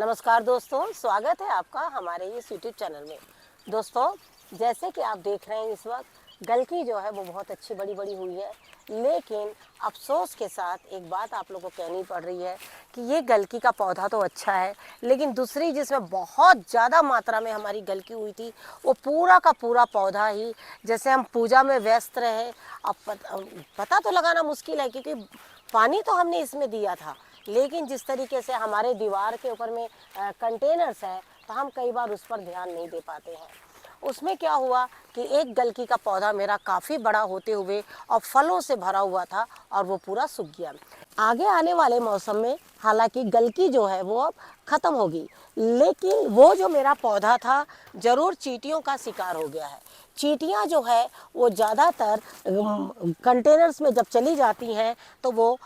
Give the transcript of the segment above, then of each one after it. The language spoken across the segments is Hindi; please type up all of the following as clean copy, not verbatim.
नमस्कार दोस्तों, स्वागत है आपका हमारे इस YouTube चैनल में। दोस्तों, जैसे कि आप देख रहे हैं इस वक्त गलकी जो है वो बहुत अच्छी बड़ी बड़ी हुई है, लेकिन अफसोस के साथ एक बात आप लोगों को कहनी पड़ रही है कि ये गलकी का पौधा तो अच्छा है, लेकिन दूसरी जिसमें बहुत ज़्यादा मात्रा में हमारी गलकी हुई थी वो पूरा का पूरा पौधा ही, जैसे हम पूजा में व्यस्त रहे। अब पता तो लगाना मुश्किल है क्योंकि पानी तो हमने इसमें दिया था, लेकिन जिस तरीके से हमारे दीवार के ऊपर में कंटेनर्स है तो हम कई बार उस पर ध्यान नहीं दे पाते हैं। उसमें क्या हुआ कि एक गलकी का पौधा मेरा काफ़ी बड़ा होते हुए और फलों से भरा हुआ था और वो पूरा सूख गया। आगे आने वाले मौसम में हालांकि गलकी जो है वो अब ख़त्म होगी, लेकिन वो जो मेरा पौधा था ज़रूर चींटियों का शिकार हो गया है। चींटियाँ जो है वो ज़्यादातर कंटेनर्स में जब चली जाती हैं तो वो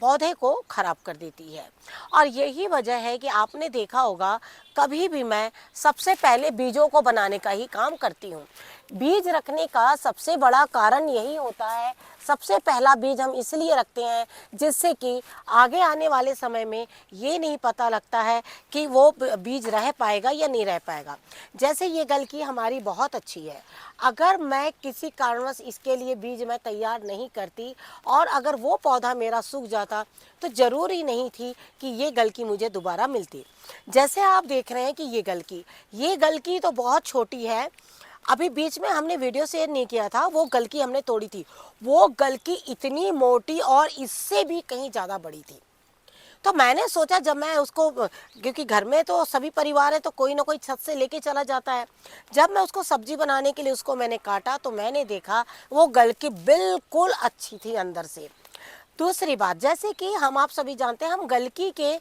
पौधे को ख़राब कर देती है। और यही वजह है कि आपने देखा होगा कभी भी मैं सबसे पहले बीजों को बनाने का ही काम करती हूँ। बीज रखने का सबसे बड़ा कारण यही होता है, सबसे पहला बीज हम इसलिए रखते हैं जिससे कि आगे आने वाले समय में ये नहीं पता लगता है कि वो बीज रह पाएगा या नहीं रह पाएगा। जैसे ये गलकी हमारी बहुत अच्छी है, अगर मैं किसी कारणवश इसके लिए बीज मैं तैयार नहीं करती और अगर वो पौधा मेरा सूख जाता तो ज़रूरी नहीं थी कि ये गलकी मुझे दोबारा मिलती। जैसे आप देख रहे हैं कि ये गलकी तो बहुत छोटी है। अभी बीच में हमने वीडियो शेयर नहीं किया था, वो गलकी हमने तोड़ी थी। वो गलकी इतनी मोटी और इससे भी कहीं ज़्यादा बड़ी थी। तो मैंने सोचा जब मैं उसको, क्योंकि घर में तो सभी परिवार है तो कोई ना कोई छत से लेके चला जाता है, जब मैं उसको सब्जी बनाने के लिए उसको मैंने काटा तो मैंने देखा वो गलकी बिल्कुल अच्छी थी अंदर से। दूसरी बात, जैसे कि हम आप सभी जानते हैं हम गलकी के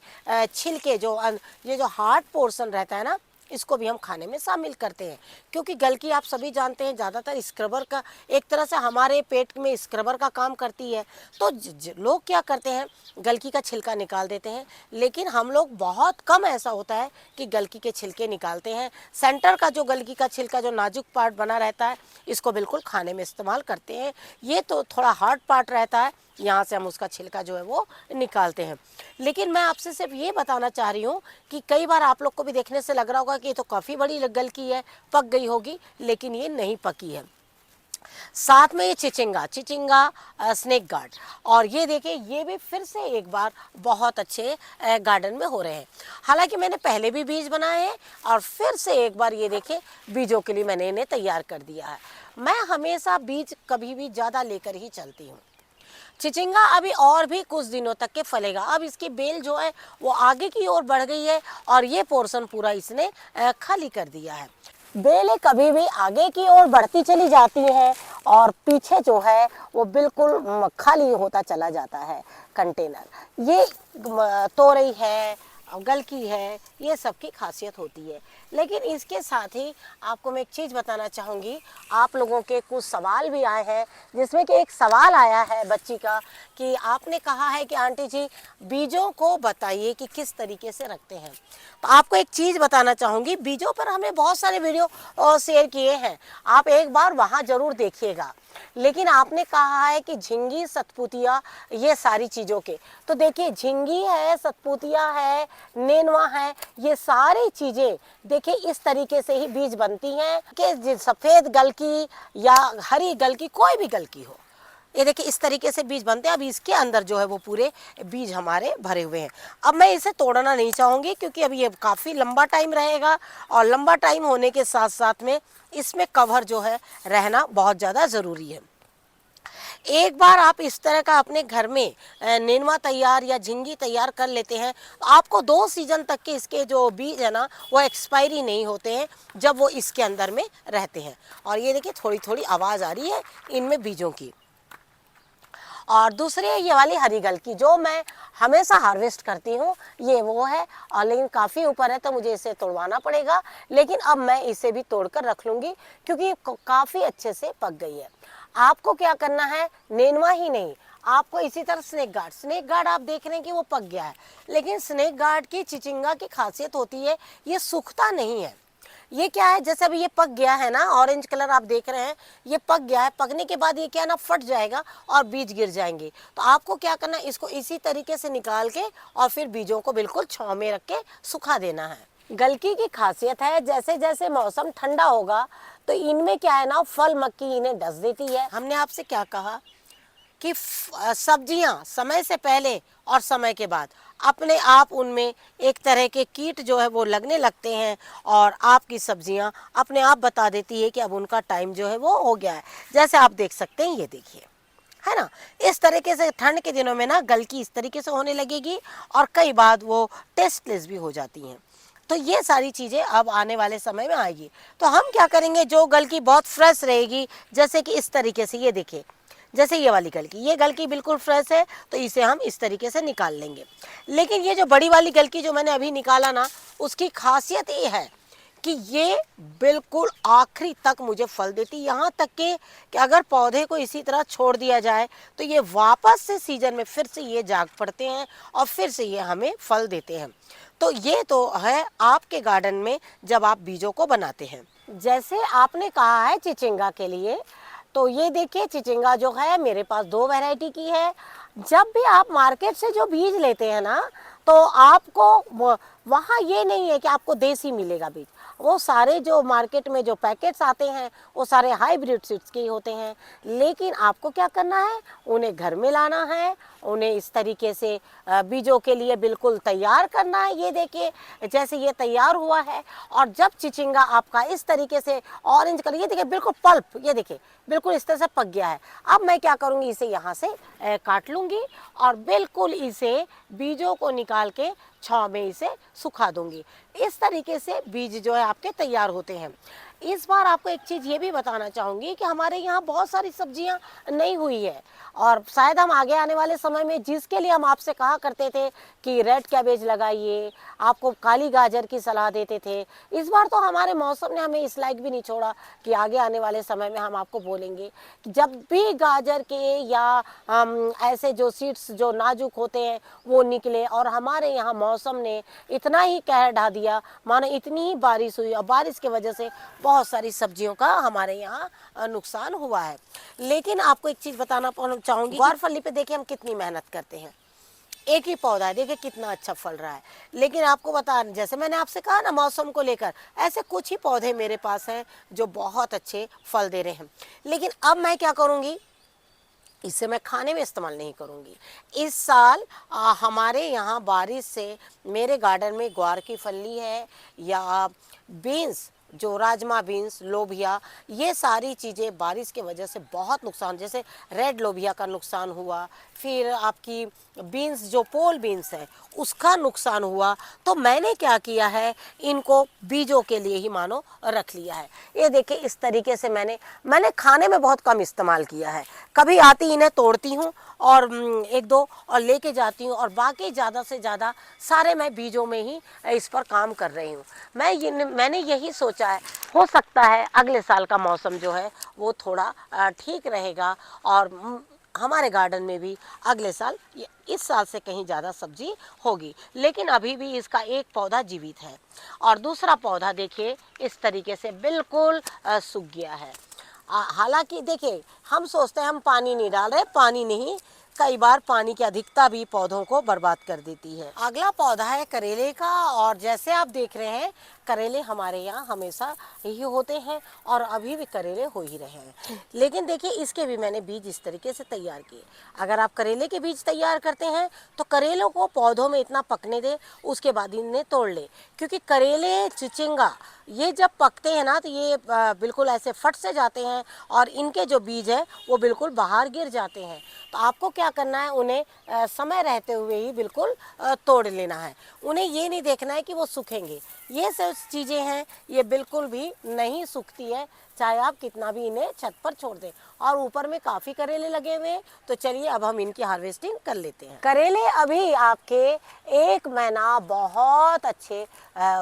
छिलके जो ये जो हार्ड पोर्शन रहता है ना, इसको भी हम खाने में शामिल करते हैं, क्योंकि गलकी आप सभी जानते हैं ज़्यादातर स्क्रबर का, एक तरह से हमारे पेट में स्क्रबर का काम करती है। तो लोग क्या करते हैं, गलकी का छिलका निकाल देते हैं, लेकिन हम लोग बहुत कम ऐसा होता है कि गलकी के छिलके निकालते हैं। सेंटर का जो गलकी का छिलका जो नाजुक पार्ट बना रहता है, इसको बिल्कुल खाने में इस्तेमाल करते हैं। ये तो थोड़ा हार्ड पार्ट रहता है, यहाँ से हम उसका छिलका जो है वो निकालते हैं। लेकिन मैं आपसे सिर्फ ये बताना चाह रही हूँ कि कई बार आप लोग को भी देखने से लग रहा होगा कि ये तो काफ़ी बड़ी गलकी है, पक गई होगी, लेकिन ये नहीं पकी है। साथ में ये चिचिंगा स्नेक गार्ड, और ये देखिए ये भी फिर से एक बार बहुत अच्छे गार्डन में हो रहे हैं। हालांकि मैंने पहले भी बीज बनाए हैं और फिर से एक बार ये देखिए बीजों के लिए मैंने इन्हें तैयार कर दिया है। मैं हमेशा बीज कभी भी ज़्यादा लेकर ही चलती हूँ। चिचिंगा अभी और भी कुछ दिनों तक के फलेगा। अब इसकी बेल जो है वो आगे की ओर बढ़ गई है और ये पोर्शन पूरा इसने खाली कर दिया है। बेलें कभी भी आगे की ओर बढ़ती चली जाती है और पीछे जो है वो बिल्कुल खाली होता चला जाता है कंटेनर। ये तोरई है, गलकी है, ये सब की खासियत होती है। लेकिन इसके साथ ही आपको मैं एक चीज़ बताना चाहूँगी, आप लोगों के कुछ सवाल भी आए हैं, जिसमें कि एक सवाल आया है बच्ची का कि आपने कहा है कि आंटी जी बीजों को बताइए कि किस तरीके से रखते हैं। तो आपको एक चीज़ बताना चाहूँगी, बीजों पर हमने बहुत सारे वीडियो शेयर किए हैं, आप एक बार वहाँ ज़रूर देखिएगा। लेकिन आपने कहा है कि झिंगी, सतपुतिया, ये सारी चीज़ों के, तो देखिए झिंगी है, सतपुतिया है, नेनुआ है, ये सारी चीज़ें देखिए इस तरीके से ही बीज बनती हैं कि सफ़ेद गलकी या हरी गलकी, कोई भी गलकी हो, ये देखिए इस तरीके से बीज बनते हैं। अब इसके अंदर जो है वो पूरे बीज हमारे भरे हुए हैं। अब मैं इसे तोड़ना नहीं चाहूँगी क्योंकि अब ये काफ़ी लंबा टाइम रहेगा और लंबा टाइम होने के साथ साथ में इसमें कवर जो है रहना बहुत ज़्यादा ज़रूरी है। एक बार आप इस तरह का अपने घर में नेनुआ तैयार या झिंगी तैयार कर लेते हैं तो आपको 2 सीजन तक के इसके जो बीज है ना वो एक्सपायरी नहीं होते हैं जब वो इसके अंदर में रहते हैं। और ये देखिए थोड़ी थोड़ी आवाज़ आ रही है इनमें बीजों की। और दूसरे ये वाली हरी गलकी जो मैं हमेशा हार्वेस्ट करती हूँ, ये वो है, और लेकिन काफ़ी ऊपर है तो मुझे इसे तोड़वाना पड़ेगा, लेकिन अब मैं इसे भी तोड़कर रख लूँगी क्योंकि काफ़ी अच्छे से पक गई है। आपको क्या करना है, नेनुआ ही नहीं, आपको इसी तरह स्नेक गार्ड आप देख रहे हैं कि वो पक गया है, लेकिन स्नेक गार्ड की चिचिंगा की खासियत होती है ये सूखता नहीं है। ये क्या है, जैसे अभी ये पक गया है ना, ऑरेंज कलर आप देख रहे हैं, ये पक गया है। पकने के बाद ये क्या है ना, फट जाएगा और बीज गिर जाएंगे। तो आपको क्या करना है, इसको इसी तरीके से निकाल के और फिर बीजों को बिल्कुल छांव में रख के सुखा देना है। गलकी की खासियत है, जैसे जैसे मौसम ठंडा होगा तो इनमें क्या है ना, फल मक्खी इन्हें डस देती है। हमने आपसे क्या कहा कि सब्जियां समय से पहले और समय के बाद अपने आप उनमें एक तरह के कीट जो है वो लगने लगते हैं और आपकी सब्जियां अपने आप बता देती है कि अब उनका टाइम जो है वो हो गया है। जैसे आप देख सकते हैं, ये देखिए, है ना, इस तरीके से ठंड के दिनों में ना गलकी इस तरीके से होने लगेगी और कई बार वो टेस्टलेस भी हो जाती हैं। तो ये सारी चीज़ें अब आने वाले समय में आएगी। तो हम क्या करेंगे, जो गलकी बहुत फ्रेश रहेगी, जैसे कि इस तरीके से, ये देखिए, जैसे ये वाली गलकी, ये गलकी बिल्कुल फ्रेश है, तो इसे हम इस तरीके से निकाल लेंगे। लेकिन ये जो बड़ी वाली गलकी जो मैंने अभी निकाला ना, उसकी खासियत ये है कि ये बिल्कुल आखिरी तक मुझे फल देती, यहाँ तक कि अगर पौधे को इसी तरह छोड़ दिया जाए तो ये वापस से सीजन में फिर से ये जाग पड़ते हैं और फिर से ये हमें फल देते हैं। तो ये तो है आपके गार्डन में जब आप बीजों को बनाते हैं। जैसे आपने कहा है चिचिंगा के लिए, तो ये देखिए, चिचिंगा जो है मेरे पास 2 वैरायटी की है। जब भी आप मार्केट से जो बीज लेते हैं ना, तो आपको वहाँ ये नहीं है कि आपको देसी मिलेगा बीज। वो सारे जो मार्केट में जो पैकेट्स आते हैं वो सारे हाइब्रिड सीड्स के ही होते हैं। लेकिन आपको क्या करना है, उन्हें घर में लाना है, उन्हें इस तरीके से बीजों के लिए बिल्कुल तैयार करना है। ये देखिए, जैसे ये तैयार हुआ है और जब चिचिंगा आपका इस तरीके से ऑरेंज कलर, ये देखिए बिल्कुल पल्प, ये देखिए बिल्कुल इस तरह से पक गया है। अब मैं क्या करूँगी, इसे यहाँ से काट लूँगी और बिल्कुल इसे बीजों को निकाल के छांव में इसे सुखा दूंगी। इस तरीके से बीज जो है आपके तैयार होते हैं। इस बार आपको एक चीज़ ये भी बताना चाहूँगी कि हमारे यहाँ बहुत सारी सब्जियाँ नहीं हुई है और शायद हम आगे आने वाले समय में, जिसके लिए हम आपसे कहा करते थे कि रेड कैबेज लगाइए, आपको काली गाजर की सलाह देते थे, इस बार तो हमारे मौसम ने हमें इस लायक भी नहीं छोड़ा कि आगे आने वाले समय में हम आपको बोलेंगे कि जब भी गाजर के या ऐसे जो सीड्स जो नाजुक होते हैं वो निकले। और हमारे यहाँ मौसम ने इतना ही कहर ढा दिया, मानो इतनी ही बारिश हुई और बारिश की वजह से बहुत सारी सब्जियों का हमारे यहाँ नुकसान हुआ है। लेकिन आपको एक चीज़ बताना चाहूँगी, ग्वारफली पे देखिए हम कितनी मेहनत करते हैं। एक ही पौधा है, देखिए कितना अच्छा फल रहा है। लेकिन आपको बता, जैसे मैंने आपसे कहा ना मौसम को लेकर, ऐसे कुछ ही पौधे मेरे पास हैं जो बहुत अच्छे फल दे रहे हैं। लेकिन अब मैं क्या करूँगी, इसे मैं खाने में इस्तेमाल नहीं करूँगी। इस साल हमारे यहाँ बारिश से मेरे गार्डन में ग्वार की फली है या बीन्स, जो राजमा बीन्स, लोबिया, ये सारी चीज़ें बारिश की वजह से बहुत नुकसान, जैसे रेड लोबिया का नुकसान हुआ, फिर आपकी बीन्स जो पोल बीन्स है उसका नुकसान हुआ। तो मैंने क्या किया है, इनको बीजों के लिए ही मानो रख लिया है। ये देखिए इस तरीके से मैंने खाने में बहुत कम इस्तेमाल किया है। कभी आती इन्हें तोड़ती हूँ और एक दो और लेके जाती हूँ, और बाकी ज़्यादा से ज़्यादा सारे मैं बीजों में ही इस पर काम कर रही हूँ। मैंने यही सोचा है, हो सकता है अगले साल का मौसम जो है वो थोड़ा ठीक रहेगा और हमारे गार्डन में भी अगले साल इस साल से कहीं ज़्यादा सब्जी होगी। लेकिन अभी भी इसका एक पौधा जीवित है और दूसरा पौधा देखिए इस तरीके से बिल्कुल सूख गया है। हालांकि देखिए, हम सोचते हैं हम पानी नहीं डाल रहे, पानी नहीं, कई बार पानी की अधिकता भी पौधों को बर्बाद कर देती है। अगला पौधा है करेले का, और जैसे आप देख रहे हैं करेले हमारे यहाँ हमेशा ही होते हैं और अभी भी करेले हो ही रहे हैं। लेकिन देखिए इसके भी मैंने बीज इस तरीके से तैयार किए। अगर आप करेले के बीज तैयार करते हैं तो करेलों को पौधों में इतना पकने दें, उसके बाद इन्हें तोड़ ले, क्योंकि करेले, चिचिंगा ये जब पकते हैं ना तो ये बिल्कुल ऐसे फट से जाते हैं और इनके जो बीज है वो बिल्कुल बाहर गिर जाते हैं। तो आपको क्या करना है, उन्हें समय रहते हुए ही बिल्कुल तोड़ लेना है। उन्हें ये नहीं देखना है कि वो सूखेंगे। ये सब चीज़ें हैं, ये बिल्कुल भी नहीं सूखती है, चाहे आप कितना भी इन्हें छत पर छोड़ दें। और ऊपर में काफ़ी करेले लगे हुए हैं, तो चलिए अब हम इनकी हार्वेस्टिंग कर लेते हैं। करेले अभी आपके 1 महीना बहुत अच्छे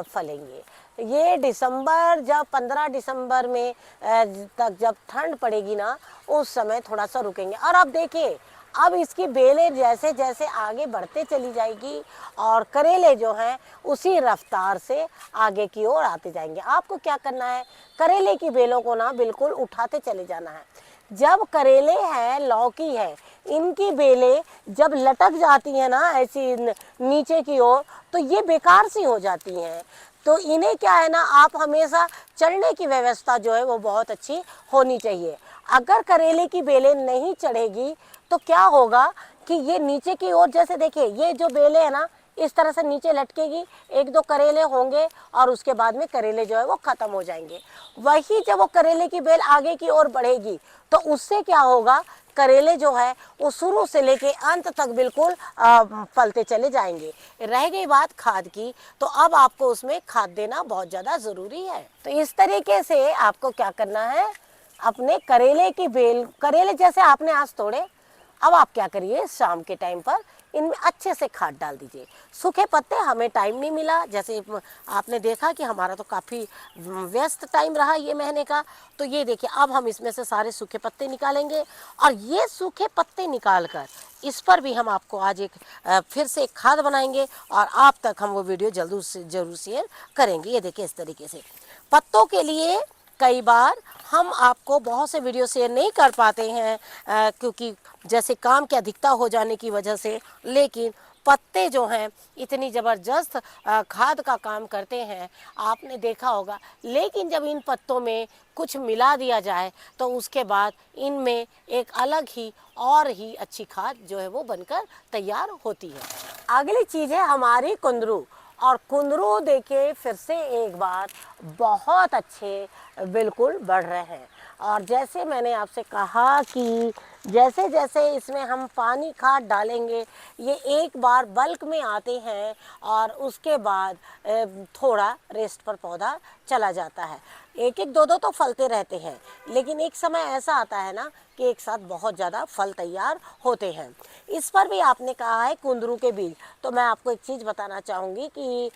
फलेंगे। ये दिसंबर, जब 15 दिसंबर में तक जब ठंड पड़ेगी ना, उस समय थोड़ा सा रुकेंगे। और अब देखिए अब इसकी बेलें जैसे जैसे आगे बढ़ते चली जाएगी और करेले जो हैं उसी रफ्तार से आगे की ओर आते जाएंगे। आपको क्या करना है, करेले की बेलों को ना बिल्कुल उठाते चले जाना है। जब करेले हैं, लौकी है, इनकी बेलें जब लटक जाती हैं ना ऐसी नीचे की ओर, तो ये बेकार सी हो जाती हैं। तो इन्हें क्या है ना, आप हमेशा चढ़ने की व्यवस्था जो है वो बहुत अच्छी होनी चाहिए। अगर करेले की बेलें नहीं चढ़ेगी तो क्या होगा कि ये नीचे की ओर, जैसे देखिए ये जो बेलें है ना इस तरह से नीचे लटकेगी, एक दो करेले होंगे और उसके बाद में करेले जो है वो ख़त्म हो जाएंगे। वही जब वो करेले की बेल आगे की ओर बढ़ेगी तो उससे क्या होगा, करेले जो है वो शुरू से लेके अंत तक बिल्कुल फलते चले जाएंगे। रह गई बात खाद की, तो अब आपको उसमें खाद देना बहुत ज़्यादा ज़रूरी है। तो इस तरीके से आपको क्या करना है, अपने करेले की बेल, करेले जैसे आपने आज तोड़े, अब आप क्या करिए, शाम के टाइम पर इनमें अच्छे से खाद डाल दीजिए। सूखे पत्ते, हमें टाइम नहीं मिला, जैसे आपने देखा कि हमारा तो काफ़ी व्यस्त टाइम रहा ये महीने का। तो ये देखिए अब हम इसमें से सारे सूखे पत्ते निकालेंगे और ये सूखे पत्ते निकाल कर इस पर भी हम आपको आज एक फिर से एक खाद बनाएंगे और आप तक हम वो वीडियो जरूर शेयर करेंगे। ये देखिए इस तरीके से पत्तों के लिए कई बार हम आपको बहुत से वीडियो शेयर नहीं कर पाते हैं क्योंकि जैसे काम की अधिकता हो जाने की वजह से, लेकिन पत्ते जो हैं इतनी ज़बरदस्त खाद का काम करते हैं, आपने देखा होगा। लेकिन जब इन पत्तों में कुछ मिला दिया जाए तो उसके बाद इनमें एक अलग ही और ही अच्छी खाद जो है वो बनकर तैयार होती है। अगली चीज़ है हमारी कुंदरू। और कुंदरू देखिए फिर से एक बार बहुत अच्छे बिल्कुल बढ़ रहे हैं। और जैसे मैंने आपसे कहा कि जैसे जैसे इसमें हम पानी खाद डालेंगे ये एक बार बल्क में आते हैं और उसके बाद थोड़ा रेस्ट पर पौधा चला जाता है। एक एक दो दो तो फलते रहते हैं, लेकिन एक समय ऐसा आता है ना कि एक साथ बहुत ज़्यादा फल तैयार होते हैं। इस पर भी आपने कहा है कुंदरू के बीज, तो मैं आपको एक चीज़ बताना चाहूँगी कि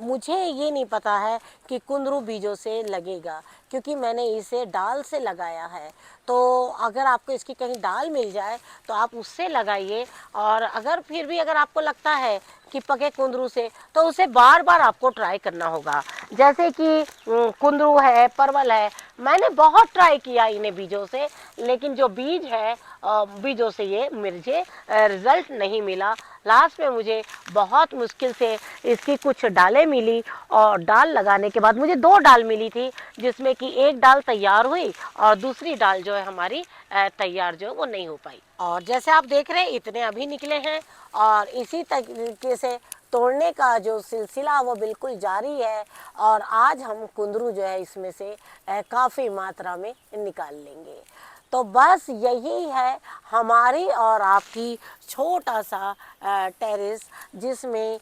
मुझे ये नहीं पता है कि कुंदरू बीजों से लगेगा, क्योंकि मैंने इसे डाल से लगाया है। तो अगर आपको इसकी कहीं डाल मिल जाए तो आप उससे लगाइए, और अगर फिर भी अगर आपको लगता है कि पके कुंदरू से, तो उसे बार बार आपको ट्राई करना होगा। जैसे कि कुंदरू है, परवल है, मैंने बहुत ट्राई किया इन्हें बीजों से, लेकिन जो बीज है बीजों से ये मुझे रिज़ल्ट नहीं मिला। लास्ट में मुझे बहुत मुश्किल से इसकी कुछ डालें मिली और डाल लगाने के बाद मुझे 2 डाल मिली थी, जिसमें कि एक डाल तैयार हुई और दूसरी डाल जो है हमारी तैयार जो है वो नहीं हो पाई। और जैसे आप देख रहे हैं इतने अभी निकले हैं और इसी तरीके से तोड़ने का जो सिलसिला वो बिल्कुल जारी है। और आज हम कुंदरू जो है इसमें से काफ़ी मात्रा में निकाल लेंगे। तो बस यही है हमारी और आपकी छोटा सा टेरेस, जिसमें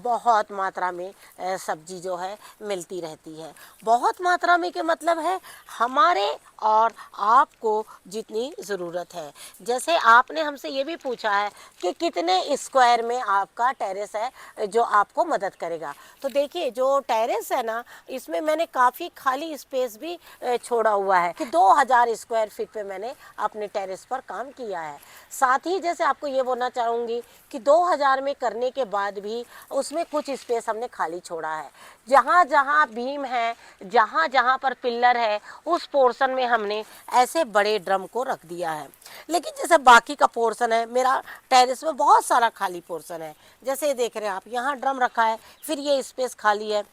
बहुत मात्रा में सब्जी जो है मिलती रहती है। बहुत मात्रा में के मतलब है हमारे और आपको जितनी ज़रूरत है। जैसे आपने हमसे ये भी पूछा है कि कितने स्क्वायर में आपका टेरेस है जो आपको मदद करेगा। तो देखिए जो टेरेस है ना, इसमें मैंने काफ़ी खाली स्पेस भी छोड़ा हुआ है कि 2000 स्क्वायर फीट पे मैंने अपने टेरेस पर काम किया है। साथ ही जैसे आपको ये बोलना चाहूँगी कि 2000 में करने के बाद भी उसमें कुछ स्पेस हमने खाली छोड़ा है। जहाँ जहाँ बीम है, जहाँ जहाँ पर पिल्लर है, उस पोर्शन में हमने ऐसे बड़े ड्रम को रख दिया है। लेकिन जैसे बाकी का पोर्शन है, मेरा टेरेस में बहुत सारा खाली पोर्शन है। जैसे देख रहे हैं आप, यहाँ ड्रम रखा है, फिर ये स्पेस खाली है।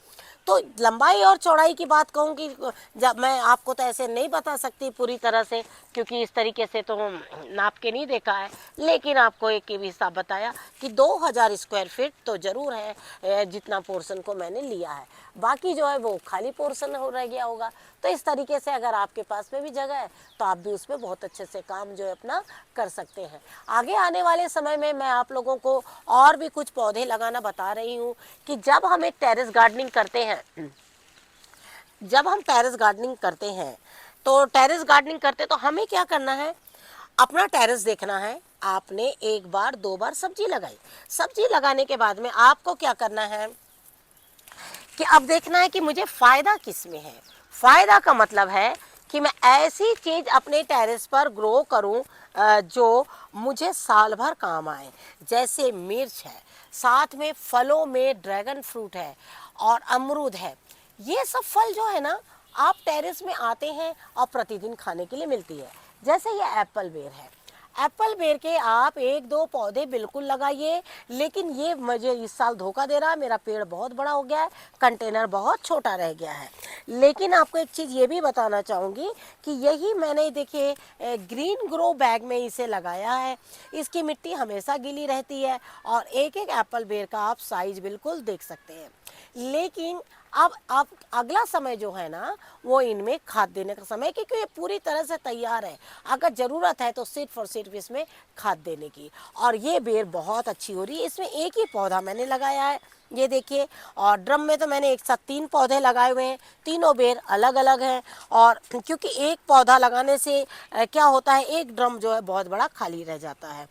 तो लंबाई और चौड़ाई की बात कहूँगी, जब मैं आपको तो ऐसे नहीं बता सकती पूरी तरह से, क्योंकि इस तरीके से तो नाप के नहीं देखा है, लेकिन आपको एक भी हिसाब बताया कि 2000 स्क्वायर फीट तो ज़रूर है जितना पोर्शन को मैंने लिया है। बाकी जो है वो खाली पोर्शन हो रह गया होगा। तो इस तरीके से अगर आपके पास में भी जगह है तो आप भी उसमें बहुत अच्छे से काम जो है अपना कर सकते हैं। आगे आने वाले समय में मैं आप लोगों को और भी कुछ पौधे लगाना बता रही हूँ कि जब हम एक टेरेस गार्डनिंग करते हैं, तो टेरेस गार्डनिंग करते तो हमें क्या करना है, अपना टेरेस देखना है। आपने एक बार 2 बार सब्जी लगाई, सब्जी लगाने के बाद में आपको क्या करना है कि अब देखना है कि मुझे फ़ायदा किस में है। फ़ायदा का मतलब है कि मैं ऐसी चीज़ अपने टेरेस पर ग्रो करूं जो मुझे साल भर काम आए। जैसे मिर्च है, साथ में फलों में ड्रैगन फ्रूट है और अमरूद है। ये सब फल जो है ना, आप टेरेस में आते हैं और प्रतिदिन खाने के लिए मिलती है। जैसे ये एप्पल बेर है, एप्पल बेर के आप एक दो पौधे बिल्कुल लगाइए, लेकिन ये मुझे इस साल धोखा दे रहा है, मेरा पेड़ बहुत बड़ा हो गया है, कंटेनर बहुत छोटा रह गया है। लेकिन आपको एक चीज़ ये भी बताना चाहूँगी कि यही मैंने देखिए ग्रीन ग्रो बैग में इसे लगाया है। इसकी मिट्टी हमेशा गीली रहती है और एक एक एप्पल बेर का आप साइज बिल्कुल देख सकते हैं। लेकिन अब अगला समय जो है ना, वो इनमें खाद देने का समय है, क्योंकि ये पूरी तरह से तैयार है। अगर ज़रूरत है तो सिर्फ और सिर्फ इसमें खाद देने की। और ये बेर बहुत अच्छी हो रही है। इसमें एक ही पौधा मैंने लगाया है, ये देखिए। और ड्रम में तो मैंने एक साथ 3 पौधे लगाए हुए हैं, तीनों बेर अलग अलग हैं। और क्योंकि एक पौधा लगाने से क्या होता है, एक ड्रम जो है बहुत बड़ा खाली रह जाता है।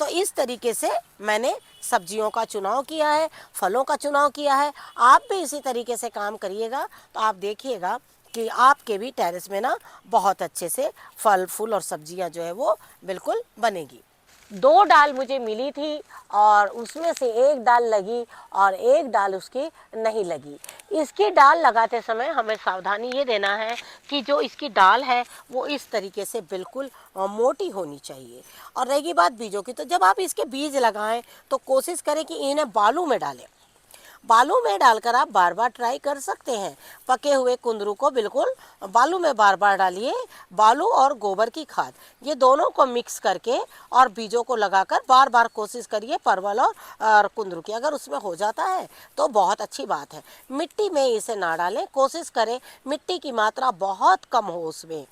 तो इस तरीके से मैंने सब्जियों का चुनाव किया है, फलों का चुनाव किया है। आप भी इसी तरीके से काम करिएगा तो आप देखिएगा कि आपके भी टेरेस में ना बहुत अच्छे से फल फूल और सब्जियां जो है वो बिल्कुल बनेगी। 2 डाल मुझे मिली थी और उसमें से एक डाल लगी और एक डाल उसकी नहीं लगी। इसकी डाल लगाते समय हमें सावधानी ये देना है कि जो इसकी डाल है वो इस तरीके से बिल्कुल मोटी होनी चाहिए। और रहेगी बात बीजों की, तो जब आप इसके बीज लगाएं तो कोशिश करें कि इन्हें बालू में डालें। बालू में डालकर आप बार बार ट्राई कर सकते हैं। पके हुए कुंदरू को बिल्कुल बालू में बार बार डालिए। बालू और गोबर की खाद ये दोनों को मिक्स करके और बीजों को लगाकर बार बार कोशिश करिए परवल और कुंदरू की। अगर उसमें हो जाता है तो बहुत अच्छी बात है। मिट्टी में इसे ना डालें, कोशिश करें मिट्टी की मात्रा बहुत कम हो उसमें।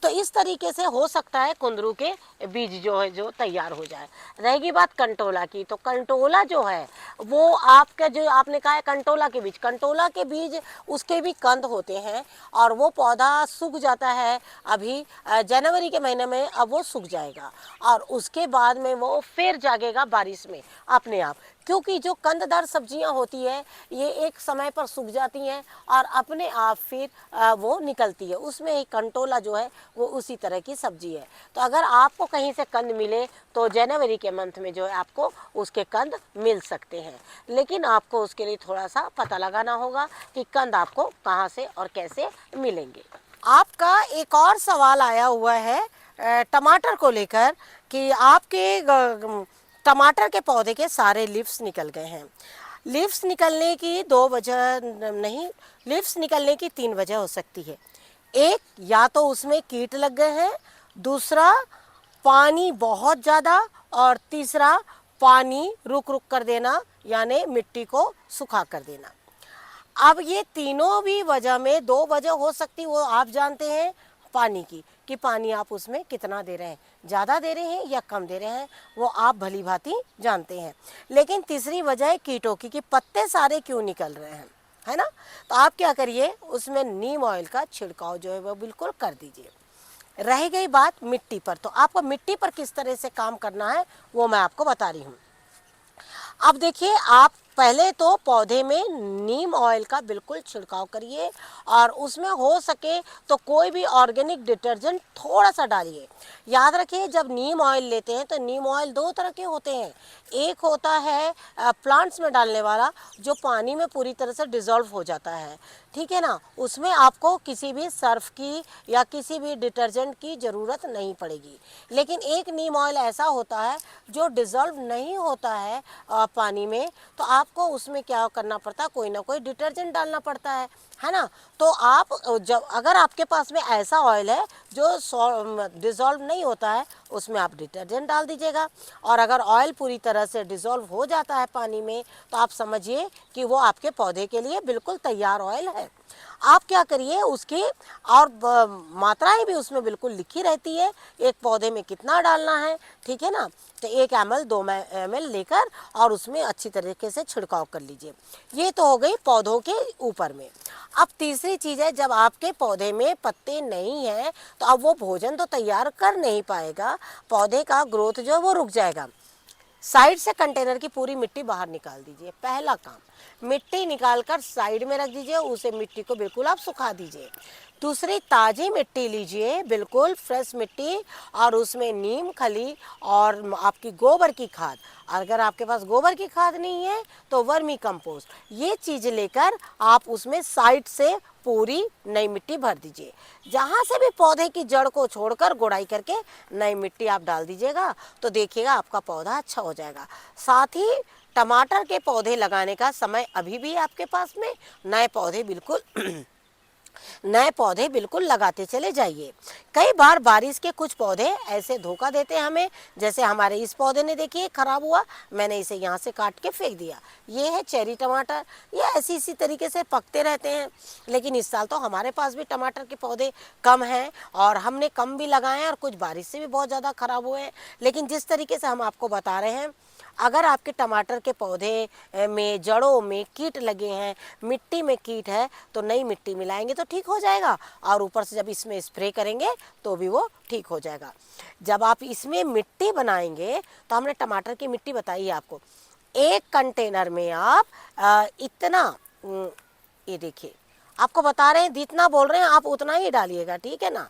तो इस तरीके से हो सकता है कुंदरू के बीज जो है जो तैयार हो जाए। रहेगी बात कंटोला की, तो कंटोला जो है वो आपका जो आपने कहा है कंटोला के बीज, कंटोला के बीज उसके भी कंद होते हैं और वो पौधा सूख जाता है अभी जनवरी के महीने में। अब वो सूख जाएगा और उसके बाद में वो फिर जागेगा बारिश में अपने आप, क्योंकि जो कंददार सब्जियां होती है ये एक समय पर सूख जाती हैं और अपने आप फिर वो निकलती है। उसमें एक कंटोला जो है वो उसी तरह की सब्जी है। तो अगर आपको कहीं से कंद मिले तो जनवरी के मंथ में जो है आपको उसके कंद मिल सकते हैं। लेकिन आपको उसके लिए थोड़ा सा पता लगाना होगा कि कंद आपको कहाँ से और कैसे मिलेंगे। आपका एक और सवाल आया हुआ है टमाटर को लेकर कि आपके टमाटर के पौधे के सारे लीव्स निकल गए हैं। लीव्स निकलने की 2 वजह नहीं, लीव्स निकलने की 3 वजह हो सकती है। एक, या तो उसमें कीट लग गए हैं, दूसरा पानी बहुत ज़्यादा, और तीसरा पानी रुक रुक कर देना यानी मिट्टी को सुखा कर देना। अब ये तीनों भी वजह में 2 वजह हो सकती, वो आप जानते हैं पानी की, कि पानी आप उसमें कितना दे रहे हैं, ज़्यादा दे रहे हैं या कम दे रहे हैं, वो आप भली भांति जानते हैं। लेकिन तीसरी वजह है कीटों की, कि पत्ते सारे क्यों निकल रहे हैं, है ना। तो आप क्या करिए, उसमें नीम ऑयल का छिड़काव जो है वो बिल्कुल कर दीजिए। रह गई बात मिट्टी पर, तो आपको मिट्टी पर किस तरह से काम करना है वो मैं आपको बता रही हूँ। अब देखिए, आप पहले तो पौधे में नीम ऑयल का बिल्कुल छिड़काव करिए और उसमें हो सके तो कोई भी ऑर्गेनिक डिटर्जेंट थोड़ा सा डालिए। याद रखिए, जब नीम ऑयल लेते हैं तो नीम ऑयल 2 तरह के होते हैं। एक होता है प्लांट्स में डालने वाला, जो पानी में पूरी तरह से डिज़ोल्व हो जाता है, ठीक है ना। उसमें आपको किसी भी सर्फ की या किसी भी डिटर्जेंट की ज़रूरत नहीं पड़ेगी। लेकिन एक नीम ऑयल ऐसा होता है जो डिज़ोल्व नहीं होता है पानी में, तो आपको उसमें क्या करना पड़ता है, कोई ना कोई डिटर्जेंट डालना पड़ता है ना। तो आप जब अगर आपके पास में ऐसा ऑयल है जो डिज़ोल्व नहीं होता है, उसमें आप डिटर्जेंट डाल दीजिएगा। और अगर ऑयल पूरी तरह से डिज़ोल्व हो जाता है पानी में, तो आप समझिए कि वो आपके पौधे के लिए बिल्कुल तैयार ऑयल है। आप क्या करिए, उसकी और मात्राएं भी उसमें बिल्कुल लिखी रहती है, एक पौधे में कितना डालना है, ठीक है ना। तो 1 ml 2 ml लेकर और उसमें अच्छी तरीके से छिड़काव कर लीजिए। ये तो हो गई पौधों के ऊपर में। अब तीसरी चीज़ है, जब आपके पौधे में पत्ते नहीं हैं तो अब वो भोजन तो तैयार कर नहीं पाएगा, पौधे का ग्रोथ जो है वो रुक जाएगा। साइड से कंटेनर की पूरी मिट्टी बाहर निकाल दीजिए, पहला काम। मिट्टी निकालकर साइड में रख दीजिए, उसे मिट्टी को बिल्कुल आप सुखा दीजिए। दूसरी ताज़ी मिट्टी लीजिए, बिल्कुल फ्रेश मिट्टी, और उसमें नीम खली और आपकी गोबर की खाद, अगर आपके पास गोबर की खाद नहीं है तो वर्मी कंपोस्ट, ये चीज़ लेकर आप उसमें साइड से पूरी नई मिट्टी भर दीजिए। जहाँ से भी पौधे की जड़ को छोड़कर गुड़ाई करके नई मिट्टी आप डाल दीजिएगा तो देखिएगा आपका पौधा अच्छा हो जाएगा। साथ ही टमाटर के पौधे लगाने का समय अभी भी आपके पास में, नए पौधे बिल्कुल लगाते चले जाइए। कई बार बारिश के कुछ पौधे ऐसे धोखा देते हैं हमें, जैसे हमारे इस पौधे ने देखिए खराब हुआ, मैंने इसे यहाँ से काट के फेंक दिया। ये है चेरी टमाटर, ये ऐसी इसी तरीके से पकते रहते हैं। लेकिन इस साल तो हमारे पास भी टमाटर के पौधे कम हैं और हमने कम भी लगाए हैं और कुछ बारिश से भी बहुत ज़्यादा खराब हुए हैं। लेकिन जिस तरीके से हम आपको बता रहे हैं, अगर आपके टमाटर के पौधे में जड़ों में कीट लगे हैं, मिट्टी में कीट है, तो नई मिट्टी मिलाएंगे तो ठीक हो जाएगा, और ऊपर से जब इसमें स्प्रे करेंगे तो भी वो ठीक हो जाएगा। जब आप इसमें मिट्टी बनाएंगे तो हमने टमाटर की मिट्टी बताई है आपको, एक कंटेनर में आप इतना, ये देखिए आपको बता रहे हैं, जितना बोल रहे हैं आप उतना ही डालिएगा, ठीक है ना।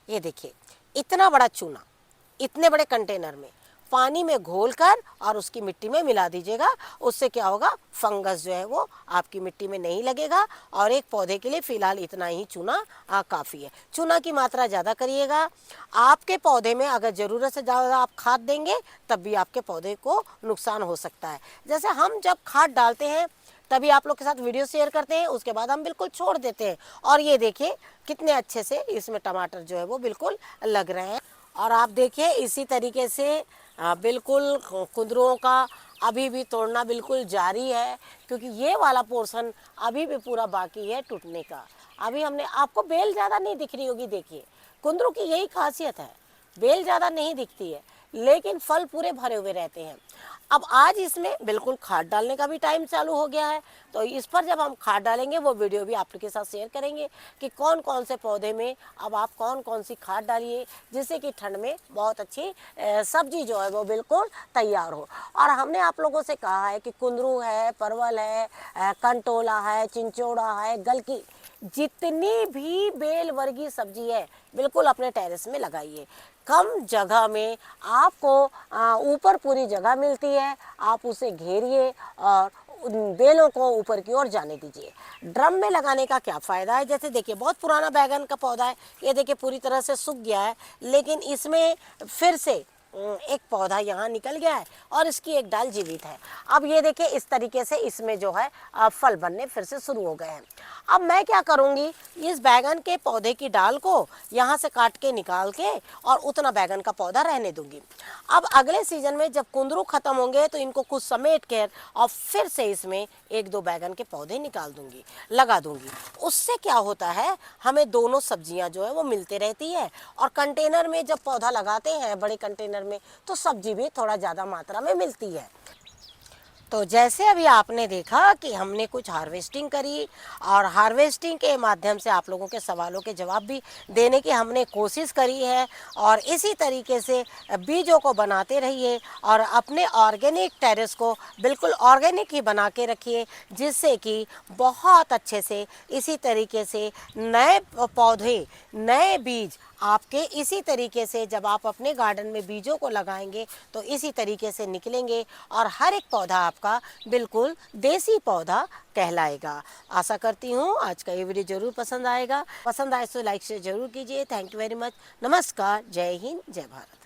ये देखिए इतना बड़ा चूना इतने बड़े कंटेनर में पानी में घोलकर और उसकी मिट्टी में मिला दीजिएगा। उससे क्या होगा, फंगस जो है वो आपकी मिट्टी में नहीं लगेगा। और एक पौधे के लिए फ़िलहाल इतना ही चूना काफ़ी है। चूना की मात्रा ज़्यादा करिएगा। आपके पौधे में अगर ज़रूरत से ज़्यादा आप खाद देंगे तब भी आपके पौधे को नुकसान हो सकता है। जैसे हम जब खाद डालते हैं तभी आप लोग के साथ वीडियो शेयर करते हैं, उसके बाद हम बिल्कुल छोड़ देते हैं। और ये देखिए कितने अच्छे से इसमें टमाटर जो है वो बिल्कुल लग रहे हैं। और आप देखिए इसी तरीके से बिल्कुल कुंदरुओं का अभी भी तोड़ना बिल्कुल जारी है, क्योंकि ये वाला पोर्शन अभी भी पूरा बाकी है टूटने का। अभी हमने आपको बेल ज़्यादा नहीं दिख रही होगी, देखिए कुंदरू की यही खासियत है, बेल ज़्यादा नहीं दिखती है लेकिन फल पूरे भरे हुए रहते हैं। अब आज इसमें बिल्कुल खाद डालने का भी टाइम चालू हो गया है, तो इस पर जब हम खाद डालेंगे वो वीडियो भी आपके साथ शेयर करेंगे कि कौन कौन से पौधे में अब आप कौन कौन सी खाद डालिए, जिससे कि ठंड में बहुत अच्छी सब्जी जो है वो बिल्कुल तैयार हो। और हमने आप लोगों से कहा है कि कुंदरू है, परवल है, कंटोला है, चिंचोड़ा है, गलकी, जितनी भी बेल वर्गीय सब्जी है बिल्कुल अपने टेरेस में लगाइए। कम जगह में आपको ऊपर पूरी जगह मिलती है, आप उसे घेरिए और उन बेलों को ऊपर की ओर जाने दीजिए। ड्रम में लगाने का क्या फ़ायदा है, जैसे देखिए बहुत पुराना बैगन का पौधा है, ये देखिए पूरी तरह से सूख गया है, लेकिन इसमें फिर से एक पौधा यहाँ निकल गया है और इसकी एक डाल जीवित है। अब ये देखिए इस तरीके से इसमें जो है फल बनने फिर से शुरू हो गए हैं। अब मैं क्या करूँगी, इस बैगन के पौधे की डाल को यहाँ से काट के निकाल के और उतना बैगन का पौधा रहने दूंगी। अब अगले सीजन में जब कुंदरू खत्म होंगे तो इनको कुछ समेट कर और फिर से इसमें एक दो बैगन के पौधे निकाल दूंगी, लगा दूंगी। उससे क्या होता है, हमें दोनों सब्जियां जो है वो मिलते रहती है। और कंटेनर में जब पौधा लगाते हैं बड़े कंटेनर में, तो सब्जी भी थोड़ा ज़्यादा मात्रा में मिलती है। तो जैसे अभी आपने देखा कि हमने कुछ हार्वेस्टिंग करी और हार्वेस्टिंग के माध्यम से आप लोगों के सवालों के जवाब भी देने की हमने कोशिश करी है। और इसी तरीके से बीजों को बनाते रहिए और अपने ऑर्गेनिक टेरेस को बिल्कुल ऑर्गेनिक ही बना के रखिए, जिससे कि बहुत अच्छे से इसी तरीके से नए पौधे, नए बीज आपके इसी तरीके से जब आप अपने गार्डन में बीजों को लगाएंगे तो इसी तरीके से निकलेंगे और हर एक पौधा आपका बिल्कुल देसी पौधा कहलाएगा। आशा करती हूँ आज का ये वीडियो ज़रूर पसंद आएगा। पसंद आए तो लाइक शेयर ज़रूर कीजिए। Thank you very much. नमस्कार, जय हिंद, जय भारत।